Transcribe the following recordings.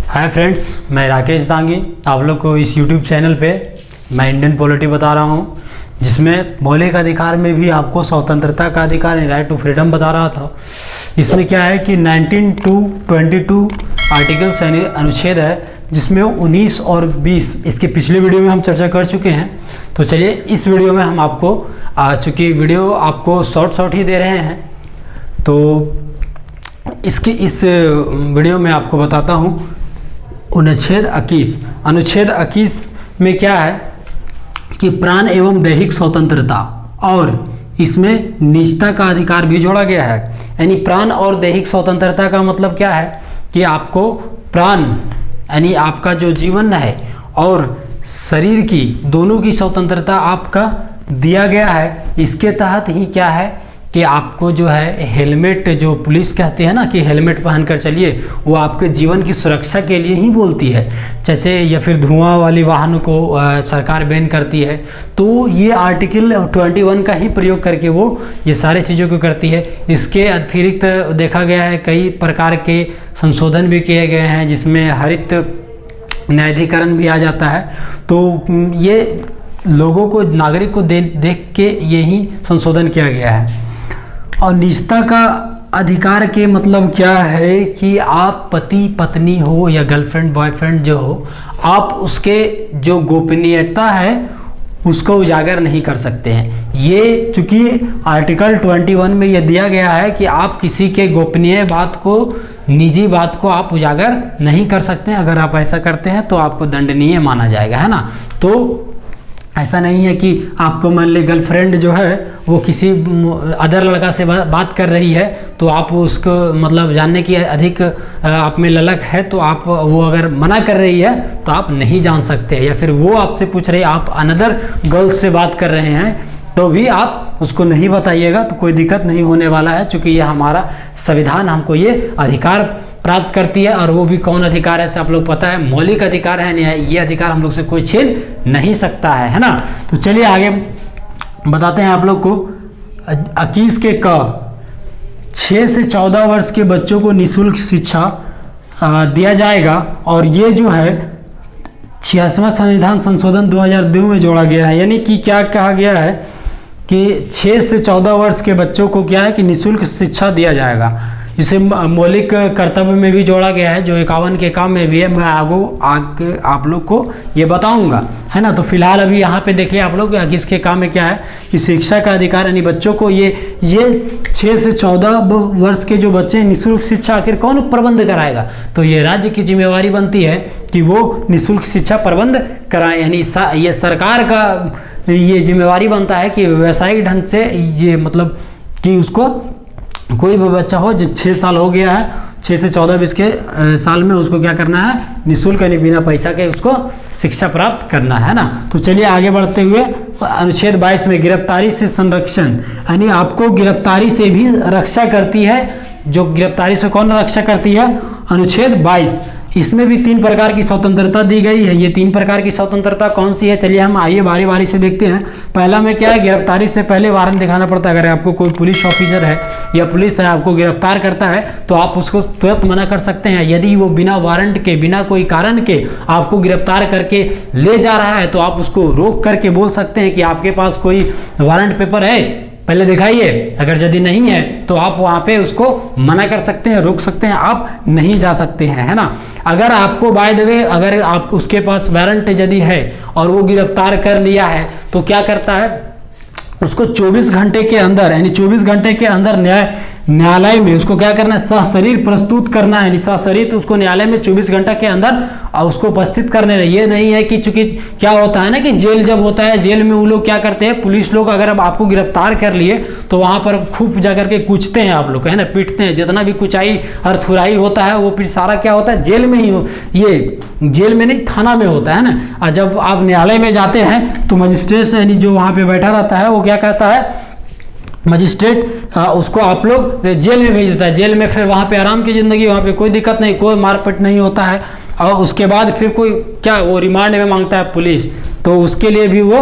Hi friends, मैं राकेश दांगी आप लोग को इस यूट्यूब चैनल पे मैं इंडियन पॉलिटी बता रहा हूँ, जिसमें मौलिक अधिकार में भी आपको स्वतंत्रता का अधिकार राइट टू फ्रीडम बता रहा था। इसमें क्या है कि 19 to 22 आर्टिकल्स यानी अनुच्छेद है, जिसमें 19 और 20 इसके पिछले वीडियो में हम चर्चा कर चुके हैं। तो चलिए इस वीडियो में हम आपको चूँकि वीडियो आपको शॉर्ट ही दे रहे हैं, तो इस वीडियो में आपको बताता हूँ अनुच्छेद 21 में क्या है कि प्राण एवं दैहिक स्वतंत्रता और इसमें निजता का अधिकार भी जोड़ा गया है। यानी प्राण और दैहिक स्वतंत्रता का मतलब क्या है कि आपको प्राण यानी आपका जो जीवन है और शरीर की दोनों की स्वतंत्रता आपका दिया गया है। इसके तहत ही क्या है कि आपको जो है हेलमेट, जो पुलिस कहते हैं ना कि हेलमेट पहनकर चलिए, वो आपके जीवन की सुरक्षा के लिए ही बोलती है। जैसे या फिर धुआं वाली वाहन को सरकार बैन करती है, तो ये आर्टिकल 21 का ही प्रयोग करके वो ये सारे चीज़ों को करती है। इसके अतिरिक्त देखा गया है कई प्रकार के संशोधन भी किए गए हैं, जिसमें हरित न्यायाधिकरण भी आ जाता है। तो ये लोगों को, नागरिक को देख के यही संशोधन किया गया है। और निजता का अधिकार के मतलब क्या है कि आप पति पत्नी हो या गर्लफ्रेंड बॉयफ्रेंड जो हो, आप उसके जो गोपनीयता है उसको उजागर नहीं कर सकते हैं। ये चूँकि आर्टिकल 21 में ये दिया गया है कि आप किसी के गोपनीय बात को, निजी बात को आप उजागर नहीं कर सकते हैं। अगर आप ऐसा करते हैं तो आपको दंडनीय माना जाएगा, है ना। तो ऐसा नहीं है कि आपको मान ली गर्लफ्रेंड जो है वो किसी अदर लड़का से बात कर रही है, तो आप उसको मतलब जानने की अधिक आप में ललक है, तो आप वो अगर मना कर रही है तो आप नहीं जान सकते। या फिर वो आपसे पूछ रही है, आप अनदर गर्ल्स से बात कर रहे हैं, तो भी आप उसको नहीं बताइएगा, तो कोई दिक्कत नहीं होने वाला है। चूँकि ये हमारा संविधान हमको ये अधिकार प्राप्त करती है। और वो भी कौन अधिकार है से आप लोग पता है, मौलिक अधिकार है। ये अधिकार हम लोग से कोई छीन नहीं सकता है ना। तो चलिए आगे बताते हैं आप लोग को। 21 के क 6 से 14 वर्ष के बच्चों को निःशुल्क शिक्षा दिया जाएगा। और ये जो है 86वां संविधान संशोधन 2002 में जोड़ा गया है। यानी कि क्या कहा गया है कि 6 से 14 वर्ष के बच्चों को क्या है कि निःशुल्क शिक्षा दिया जाएगा। इसे मौलिक कर्तव्य में भी जोड़ा गया है, जो 51 के काम में भी है। मैं आगे आप लोग को ये बताऊंगा, है ना। तो फिलहाल अभी यहाँ पे देखिए आप लोग किसके काम में क्या है कि शिक्षा का अधिकार, यानी बच्चों को ये 6 से 14 वर्ष के जो बच्चे निःशुल्क शिक्षा आखिर कौन प्रबंध कराएगा, तो ये राज्य की जिम्मेवारी बनती है कि वो निःशुल्क शिक्षा प्रबंध कराए। यानी ये सरकार का ये जिम्मेवारी बनता है कि व्यावसायिक ढंग से ये मतलब कि उसको कोई भी बच्चा हो जो 6 साल हो गया है, 6 से 14-20 के साल में, उसको क्या करना है, निःशुल्क यानी बिना पैसा के उसको शिक्षा प्राप्त करना है ना। तो चलिए आगे बढ़ते हुए अनुच्छेद 22 में गिरफ्तारी से संरक्षण, यानी आपको गिरफ्तारी से भी रक्षा करती है। जो गिरफ्तारी से कौन रक्षा करती है, अनुच्छेद 22। इसमें भी 3 प्रकार की स्वतंत्रता दी गई है। ये 3 प्रकार की स्वतंत्रता कौन सी है, चलिए हम आइए बारी बारी से देखते हैं। पहला में क्या है, गिरफ्तारी से पहले वारंट दिखाना पड़ता है। अगर आपको कोई पुलिस ऑफिसर है या पुलिस है आपको गिरफ्तार करता है, तो आप उसको तुरंत मना कर सकते हैं। यदि वो बिना वारंट के, बिना कोई कारण के आपको गिरफ्तार करके ले जा रहा है, तो आप उसको रोक करके बोल सकते हैं कि आपके पास कोई वारंट पेपर है, पहले दिखाइए। अगर यदि नहीं है तो आप वहाँ पे उसको मना कर सकते हैं, रोक सकते हैं, आप नहीं जा सकते हैं, है ना। अगर आपको बाय द वे अगर आप उसके पास वारंट यदि है और वो गिरफ्तार कर लिया है, तो क्या करता है, उसको 24 घंटे के अंदर, यानी 24 घंटे के अंदर न्यायालय में उसको क्या करना है, सशरीर प्रस्तुत करना है। सशरीर तो उसको न्यायालय में 24 घंटा के अंदर उसको उपस्थित करने रहे। ये नहीं है कि चूंकि क्या होता है ना कि जेल जब होता है, जेल में वो लोग क्या करते हैं, पुलिस लोग अगर अब आपको गिरफ्तार कर लिए तो वहां पर खूब जाकर के कूचते हैं आप लोग, है ना, पीटते हैं। जितना भी कुचाई और थुराई होता है वो फिर सारा क्या होता है, जेल में ही ये जेल में नहीं, थाना में होता है ना। और जब आप न्यायालय में जाते हैं तो मजिस्ट्रेट यानी जो वहाँ पे बैठा रहता है वो क्या कहता है, मजिस्ट्रेट उसको आप लोग जेल में भेज देता है। जेल में फिर वहाँ पे आराम की ज़िंदगी, वहाँ पे कोई दिक्कत नहीं, कोई मारपीट नहीं होता है। और उसके बाद फिर कोई क्या वो रिमांड में मांगता है पुलिस, तो उसके लिए भी वो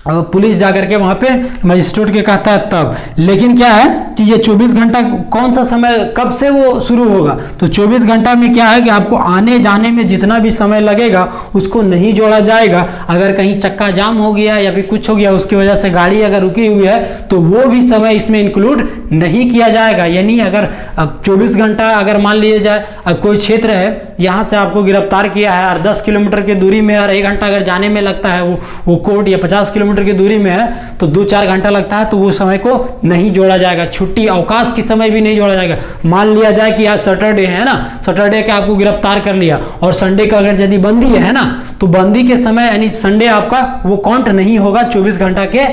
पुलिस जाकर के वहाँ पे मजिस्ट्रेट के कहता है तब। लेकिन क्या है कि ये 24 घंटा कौन सा समय कब से वो शुरू होगा, तो 24 घंटा में क्या है कि आपको आने जाने में जितना भी समय लगेगा उसको नहीं जोड़ा जाएगा। अगर कहीं चक्का जाम हो गया या फिर कुछ हो गया उसकी वजह से गाड़ी अगर रुकी हुई है तो वो भी समय इसमें इंक्लूड नहीं किया जाएगा। यानी अगर अब 24 घंटा अगर मान लिया जाए कोई क्षेत्र है, यहाँ से आपको गिरफ्तार किया है और 10 किलोमीटर की दूरी में और 1 घंटा अगर जाने में लगता है वो कोर्ट, या 50 किलोमीटर की दूरी में है तो 2-4 घंटा लगता है, तो वो समय को नहीं जोड़ा जाएगा। छुट्टी अवकाश की समय भी नहीं जोड़ा जाएगा। मान लिया जाए कि आज सैटरडे है ना, सैटरडे के आपको गिरफ्तार कर लिया और संडे का अगर यदि बंदी है ना, तो बंदी के समय यानी संडे आपका वो काउंट नहीं होगा 24 घंटा के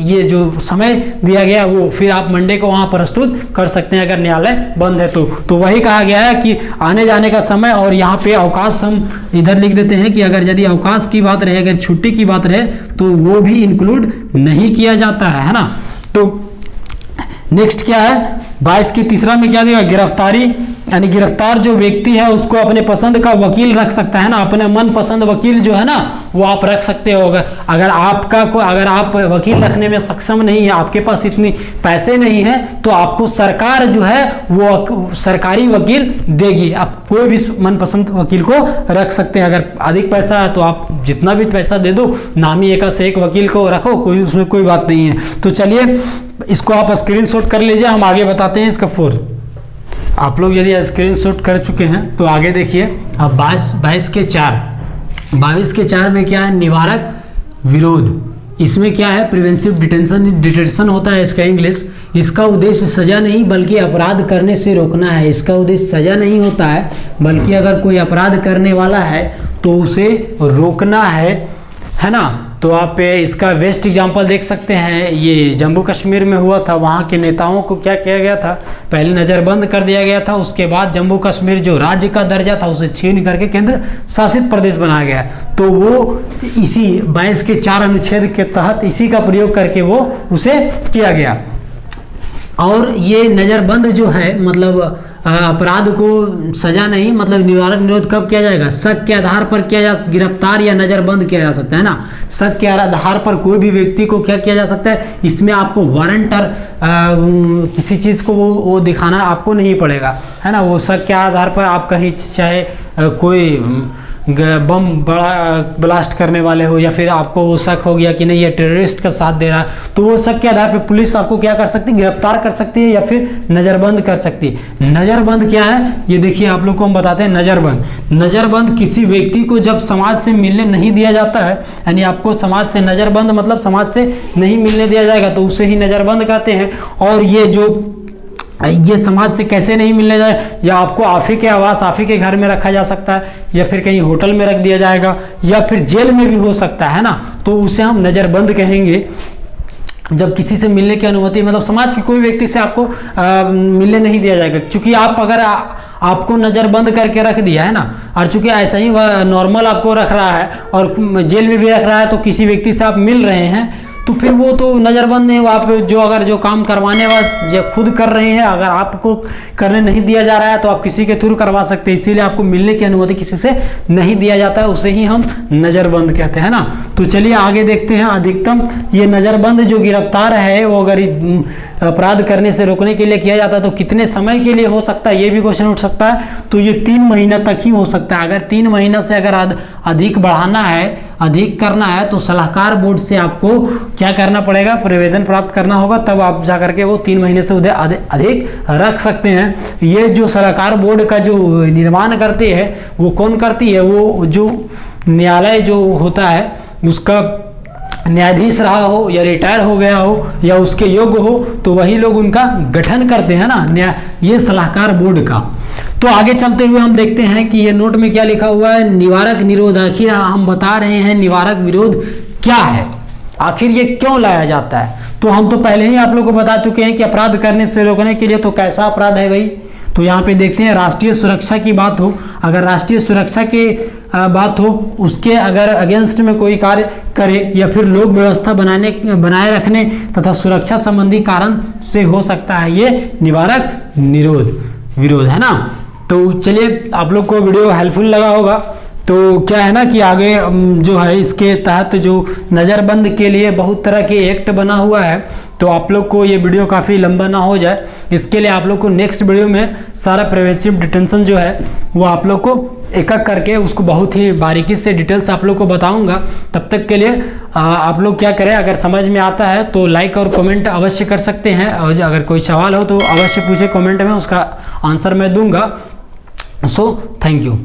ये जो समय दिया गया वो फिर आप मंडे को वहां प्रस्तुत कर सकते हैं अगर न्यायालय बंद है तो वही कहा गया है कि आने जाने का समय। और यहाँ पे अवकाश हम इधर लिख देते हैं कि अगर यदि अवकाश की बात रहे, अगर छुट्टी की बात रहे तो वो भी इंक्लूड नहीं किया जाता है ना। तो नेक्स्ट क्या है 22 की तीसरा में क्या देगा, गिरफ्तारी, यानी गिरफ्तार जो व्यक्ति है उसको अपने पसंद का वकील रख सकता है ना, अपने मन पसंद वकील जो है ना वो आप रख सकते हो। अगर आप वकील रखने में सक्षम नहीं है, आपके पास इतनी पैसे नहीं है, तो आपको सरकार जो है वो सरकारी वकील देगी। आप कोई भी मनपसंद वकील को रख सकते हैं। अगर अधिक पैसा है तो आप जितना भी पैसा दे दो, नामी एक से एक वकील को रखो, उसमें कोई बात नहीं है। तो चलिए इसको आप स्क्रीनशॉट कर लीजिए, हम आगे बताते हैं इसका 4। आप लोग यदि स्क्रीनशॉट कर चुके हैं तो आगे देखिए। अब 22 के 4 में क्या है, निवारक विरोध। इसमें क्या है, प्रिवेंटिव डिटेंशन होता है इसका इंग्लिश। इसका उद्देश्य सजा नहीं बल्कि अपराध करने से रोकना है। इसका उद्देश्य सजा नहीं होता है बल्कि अगर कोई अपराध करने वाला है तो उसे रोकना है ना। तो आप इसका बेस्ट एग्जांपल देख सकते हैं, ये जम्मू कश्मीर में हुआ था। वहाँ के नेताओं को क्या किया गया था, पहले नज़रबंद कर दिया गया था, उसके बाद जम्मू कश्मीर जो राज्य का दर्जा था उसे छीन करके केंद्र शासित प्रदेश बनाया गया। तो वो इसी 22 के 4 अनुच्छेद के तहत इसी का प्रयोग करके वो उसे किया गया। और ये नज़रबंद जो है मतलब अपराध को सजा नहीं, मतलब निवारक निरोध कब किया जाएगा, शक के आधार पर किया जा, गिरफ्तार या नज़रबंद किया जा सकता है ना। शक के आधार पर कोई भी व्यक्ति को क्या किया जा सकता है, इसमें आपको वारंट और किसी चीज़ को वो दिखाना आपको नहीं पड़ेगा, है ना। वो शक के आधार पर आप कहीं चाहे कोई बम बड़ा ब्लास्ट करने वाले हो या फिर आपको वो शक हो गया कि नहीं ये टेररिस्ट का साथ दे रहा है, तो वो शक के आधार पर पुलिस आपको क्या कर सकती है, गिरफ्तार कर सकती है या फिर नज़रबंद कर सकती है। नज़रबंद क्या है ये देखिए, आप लोग को हम बताते हैं। नज़रबंद किसी व्यक्ति को जब समाज से मिलने नहीं दिया जाता है, यानी आपको समाज से नज़रबंद मतलब समाज से नहीं मिलने दिया जाएगा तो उसे ही नज़रबंद कहते हैं। और ये समाज से कैसे नहीं मिलने जाए, या आपको आफी के आवास आफी के घर में रखा जा सकता है या फिर कहीं होटल में रख दिया जाएगा या फिर जेल में भी हो सकता है ना, तो उसे हम नज़रबंद कहेंगे। जब किसी से मिलने की अनुमति मतलब समाज के कोई व्यक्ति से आपको मिलने नहीं दिया जाएगा, क्योंकि आप अगर आपको नज़रबंद करके रख दिया है ना, और चूंकि ऐसा ही नॉर्मल आपको रख रहा है और जेल में भी रख रहा है, तो किसी व्यक्ति से आप मिल रहे हैं तो फिर वो तो नज़रबंद नहीं, आप जो काम करवाने वाले खुद कर रहे हैं, अगर आपको करने नहीं दिया जा रहा है तो आप किसी के थ्रू करवा सकते हैं। इसीलिए आपको मिलने की अनुमति किसी से नहीं दिया जाता है, उसे ही हम नज़रबंद कहते हैं ना। तो चलिए आगे देखते हैं। अधिकतम ये नज़रबंद जो गिरफ्तार है वो अगर अपराध करने से रोकने के लिए किया जाता है तो कितने समय के लिए हो सकता है, ये भी क्वेश्चन उठ सकता है। तो ये 3 महीना तक ही हो सकता है। अगर 3 महीना से अगर अधिक बढ़ाना है, अधिक करना है, तो सलाहकार बोर्ड से आपको क्या करना पड़ेगा, प्रवेदन प्राप्त करना होगा, तब आप जाकर के वो 3 महीने से अधिक रख सकते हैं। ये जो सलाहकार बोर्ड का जो निर्माण करती है वो कौन करती है, वो जो न्यायालय जो होता है उसका न्यायाधीश रहा हो या रिटायर हो गया हो या उसके योग्य हो, तो वही लोग उनका गठन करते हैं ना, ये सलाहकार बोर्ड का। तो आगे चलते हुए हम देखते हैं कि ये नोट में क्या लिखा हुआ है, निवारक निरोध। आखिर हम बता रहे हैं निवारक विरोध क्या है, आखिर ये क्यों लाया जाता है। तो हम तो पहले ही आप लोग को बता चुके हैं कि अपराध करने से रोकने के लिए। तो कैसा अपराध है भाई, तो यहाँ पे देखते हैं राष्ट्रीय सुरक्षा की बात हो, अगर राष्ट्रीय सुरक्षा की बात हो, उसके अगर अगेंस्ट में कोई कार्य करे या फिर लोक व्यवस्था बनाए रखने तथा सुरक्षा संबंधी कारण से हो सकता है, ये निवारक विरोध है ना। तो चलिए आप लोग को वीडियो हेल्पफुल लगा होगा तो क्या है ना कि आगे जो है इसके तहत जो नज़रबंद के लिए बहुत तरह के एक्ट बना हुआ है, तो आप लोग को ये वीडियो काफ़ी लंबा ना हो जाए, इसके लिए आप लोग को नेक्स्ट वीडियो में सारा प्रिवेंटिव डिटेंशन जो है वो आप लोग को एक एक करके उसको बहुत ही बारीकी से डिटेल्स आप लोग को बताऊंगा। तब तक के लिए आप लोग क्या करें, अगर समझ में आता है तो लाइक और कमेंट अवश्य कर सकते हैं, और अगर कोई सवाल हो तो अवश्य पूछे कमेंट में, उसका आंसर मैं दूंगा। So thank you.